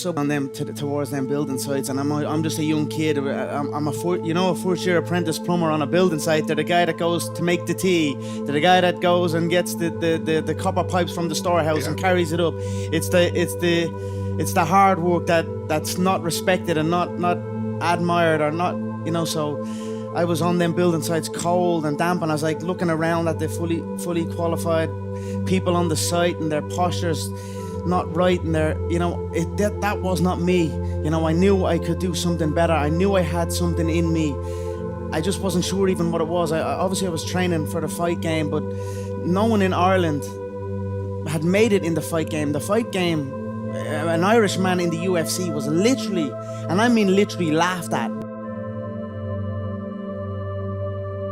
sub on them towards them building sites, and I'm just a young kid. I'm a first year apprentice plumber on a building site. They're the guy that goes to make the tea. They're the guy that goes and gets the copper pipes from the storehouse and carries it up. It's the hard work that's not respected and not admired or not, so I was on them building sites cold and damp, and I was like looking around at the fully qualified people on the site and their postures not right, and that was not me. I knew I could do something better. I knew I had something in me. I just wasn't sure even what it was. Obviously I was training for the fight game, but no one in Ireland had made it in the fight game. The fight game, an Irish man in the UFC was literally, and I mean literally, laughed at.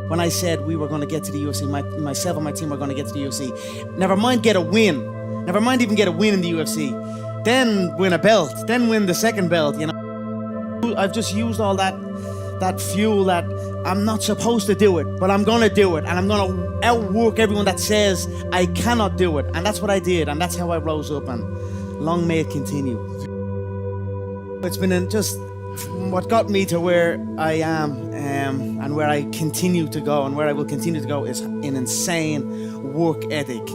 When I said we were going to get to the UFC, myself and my team were going to get to the UFC. Never mind get a win. Never mind even get a win in the UFC. Then win a belt. Then win the second belt, I've just used all that fuel that I'm not supposed to do it, but I'm going to do it. And I'm going to outwork everyone that says I cannot do it. And that's what I did. And that's how I rose up. And long may it continue. It's been just what got me to where I am, and where I continue to go, and where I will continue to go, is an insane work ethic.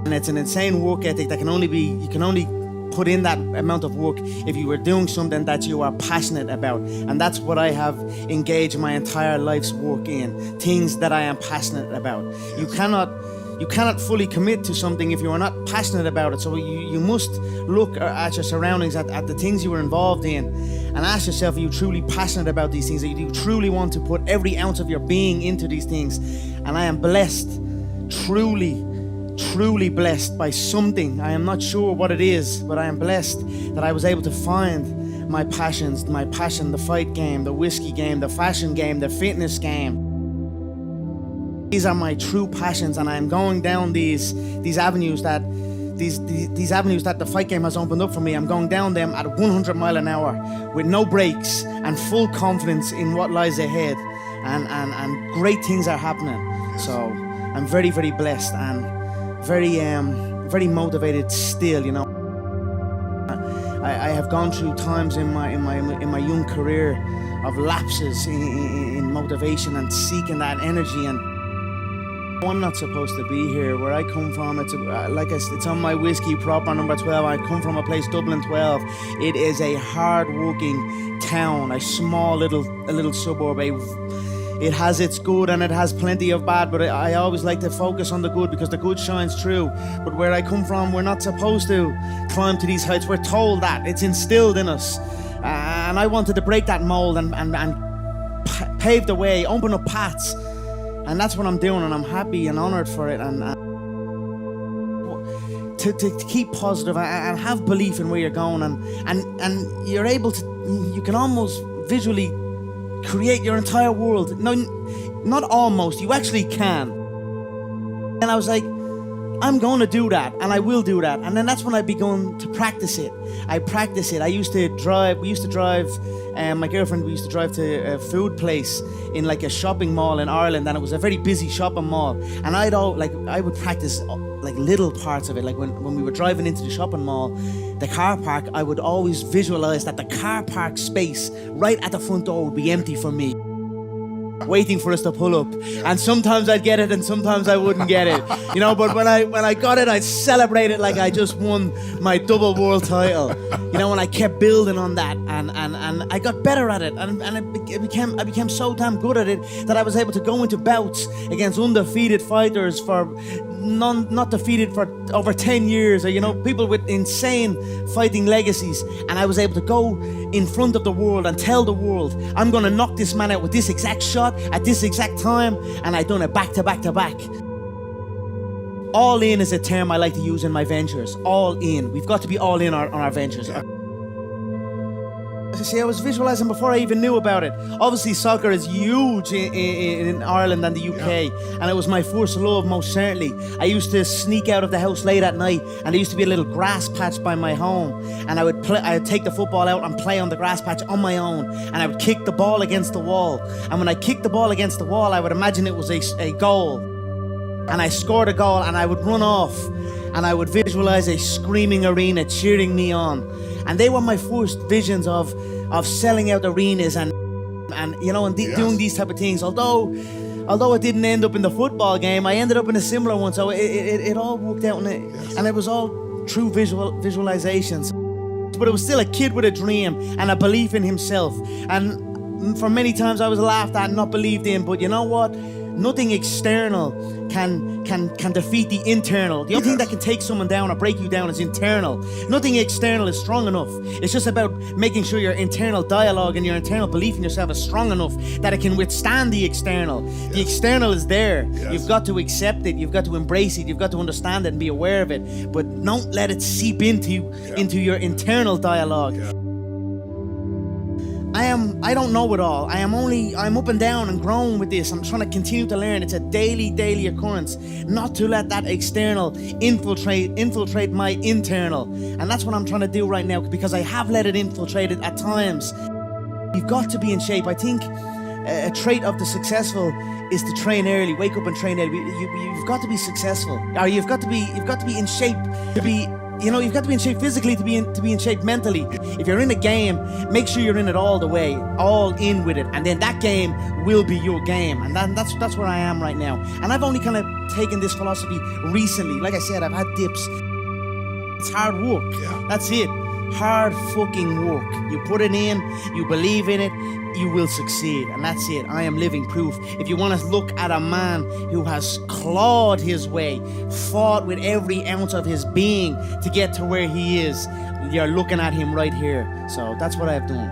And it's an insane work ethic that you can only put in that amount of work if you were doing something that you are passionate about. And that's what I have engaged my entire life's work in, things that I am passionate about. You cannot fully commit to something if you are not passionate about it. So you must look at your surroundings, at the things you were involved in, and ask yourself, are you truly passionate about these things? Do you truly want to put every ounce of your being into these things? And I am blessed, truly blessed by something. I am not sure what it is, but I am blessed that I was able to find my passion, the fight game, the whiskey game, the fashion game, the fitness game. These are my true passions, and I am going down these avenues that these avenues that the fight game has opened up for me. I'm going down them at 100 miles an hour with no brakes and full confidence in what lies ahead, and great things are happening. So I'm very, very blessed and very motivated still. I have gone through times in my young career of lapses in motivation and seeking that energy, and I'm not supposed to be here. Where I come from, it's on my whiskey proper number 12. I come from a place, Dublin 12. It is a hard-working town, a small little suburb. It has its good and it has plenty of bad, but I always like to focus on the good because the good shines through. But where I come from, we're not supposed to climb to these heights. We're told that. It's instilled in us. And I wanted to break that mold and pave the way, open up paths. And that's what I'm doing, and I'm happy and honored for it. And to keep positive and have belief in where you're going, and you're able to, you can almost visually create your entire world. No, not almost, you actually can. And I was like, I'm going to do that, and I will do that. And then that's when I began to practice it. I used to drive, my girlfriend, we used to drive to a food place in like a shopping mall in Ireland, and it was a very busy shopping mall. And I would practice like little parts of it. Like when we were driving into the shopping mall, the car park, I would always visualize that the car park space right at the front door would be empty for me, waiting for us to pull up. And sometimes I'd get it and sometimes I wouldn't get it, but when I got it, I'd celebrate it like I just won my double world title, and I kept building on that, and I got better at it, and I became so damn good at it that I was able to go into bouts against undefeated fighters not defeated for over 10 years, or people with insane fighting legacies, and I was able to go in front of the world and tell the world, I'm gonna knock this man out with this exact shot at this exact time, and I done it back to back to back. All in is a term I like to use in my ventures. All in. We've got to be all in on our ventures. See, I was visualizing before I even knew about it. Obviously, soccer is huge in Ireland and the UK, and it was my first love, most certainly. I used to sneak out of the house late at night, and there used to be a little grass patch by my home, and I would take the football out and play on the grass patch on my own, and I would kick the ball against the wall. And when I kicked the ball against the wall, I would imagine it was a goal, and I scored a goal, and I would run off, and I would visualize a screaming arena cheering me on. And they were my first visions of selling out arenas and doing these type of things. Although it didn't end up in the football game, I ended up in a similar one. So it all worked out, and it was all true visualizations. But it was still a kid with a dream and a belief in himself. And for many times I was laughed at and not believed in. But you know what? Nothing external can defeat the internal. The only thing that can take someone down or break you down is internal. Nothing external is strong enough. It's just about making sure your internal dialogue and your internal belief in yourself is strong enough that it can withstand the external. The external is there. You've got to accept it. You've got to embrace it. You've got to understand it and be aware of it. But don't let it seep into your internal dialogue. I don't know it all. I'm up and down and growing with this. I'm trying to continue to learn. It's a daily occurrence. Not to let that external infiltrate my internal. And that's what I'm trying to do right now, because I have let it infiltrate it at times. You've got to be in shape. I think a trait of the successful is to train early. Wake up and train early. You've got to be successful. Or you've got to be in shape to be. You've got to be in shape physically to be in shape mentally. If you're in a game, make sure you're in it all the way, all in with it, and then that game will be your game. And that's where I am right now. And I've only kind of taken this philosophy recently. Like I said, I've had dips. It's hard work. That's it. Hard fucking work. You put it in, you believe in it, you will succeed. And that's it. I am living proof. If you want to look at a man who has clawed his way, fought with every ounce of his being to get to where he is, you're looking at him right here. So that's what I've done.